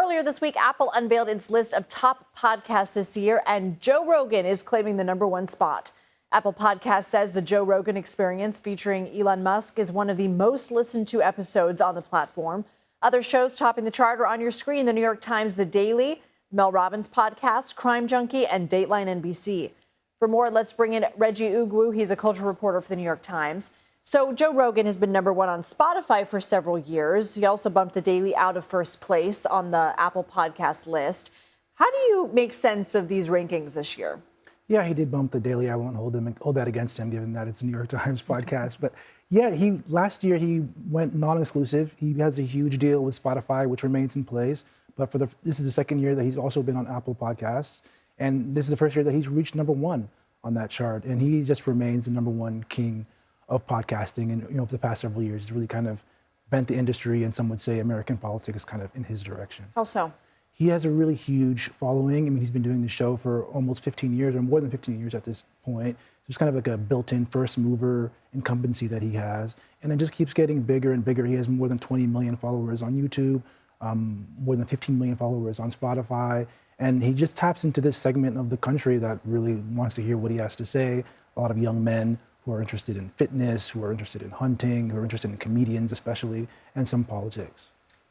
Earlier this week, Apple unveiled its list of top podcasts this year, and Joe Rogan is claiming the #1 spot. Apple Podcast says the Joe Rogan Experience featuring Elon Musk is one of the most listened to episodes on the platform. Other shows topping the chart are on your screen: The New York Times The Daily, Mel Robbins Podcast, Crime Junkie, and Dateline NBC. For more, let's bring in Reggie Ugwu. He's a culture reporter for The New York Times. So Joe Rogan has been #1 on Spotify for several years. He also bumped The Daily out of first place on the Apple Podcast list. How do you make sense of these rankings this year? Yeah, he did bump The Daily. I won't hold that against him, given that it's a New York Times podcast. But yeah, last year he went non-exclusive. He has a huge deal with Spotify, which remains in place. But this is the second year that he's also been on Apple Podcasts, and this is the first year that he's reached #1 on that chart. And he just remains the #1 king of podcasting. And for the past several years, he's really kind of bent the industry, and some would say American politics, kind of in his direction. How so? He has a really huge following. I mean, he's been doing the show for almost 15 years, or more than 15 years at this point. There's kind of like a built-in first mover incumbency that he has, and it just keeps getting bigger and bigger. He has more than 20 million followers on YouTube, more than 15 million followers on Spotify, and he just taps into this segment of the country that really wants to hear what he has to say. A lot of young men who are interested in fitness, who are interested in hunting, who are interested in comedians especially, and some politics.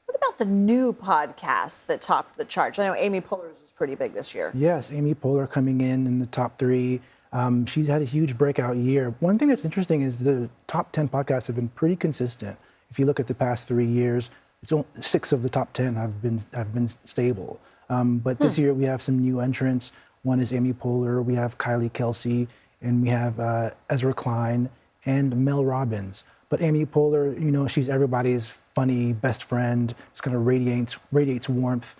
What about the new podcasts that topped the charts? I know Amy Poehler's was pretty big this year. Yes, Amy Poehler coming in the top 3. She's had a huge breakout year. One thing that's interesting is the top 10 podcasts have been pretty consistent. If you look at the past 3 years, it's only 6 of the top 10 have been stable. But this year we have some new entrants. One is Amy Poehler, we have Kylie Kelsey, and we have Ezra Klein and Mel Robbins. But Amy Poehler, she's everybody's funny best friend. Just kind of radiates warmth.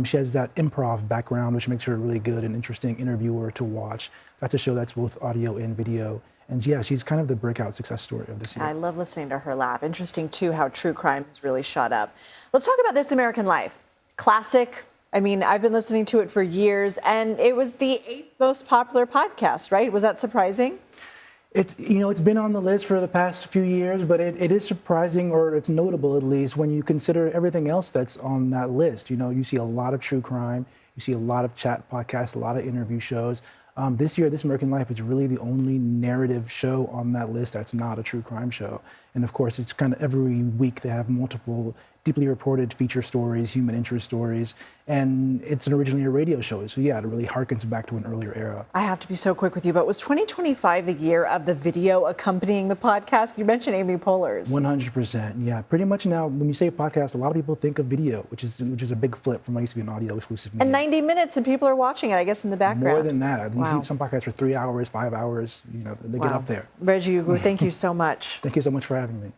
She has that improv background, which makes her a really good and interesting interviewer to watch. That's a show that's both audio and video. And yeah, she's kind of the breakout success story of this year. I love listening to her laugh. Interesting, too, how true crime has really shot up. Let's talk about This American Life. Classic. I mean, I've been listening to it for years, and it was the 8th most popular podcast, right? Was that surprising? It's been on the list for the past few years, but it is surprising, or it's notable at least, when you consider everything else that's on that list. You see a lot of true crime, you see a lot of chat podcasts, a lot of interview shows. This year, This American Life is really the only narrative show on that list that's not a true crime show. And of course, it's kind of every week they have multiple deeply reported feature stories, human interest stories, and it's originally a radio show. So yeah, it really harkens back to an earlier era. I have to be so quick with you, but was 2025 the year of the video accompanying the podcast? You mentioned Amy Poehler's. 100%, yeah. Pretty much now, when you say podcast, a lot of people think of video, which is a big flip from what used to be an audio exclusive media. And 90 minutes, and people are watching it, I guess, in the background. More than that. Wow. You see some podcasts for 3 hours, 5 hours, they get up there. Reggie Ugwu, thank you so much. Thank you so much for having me.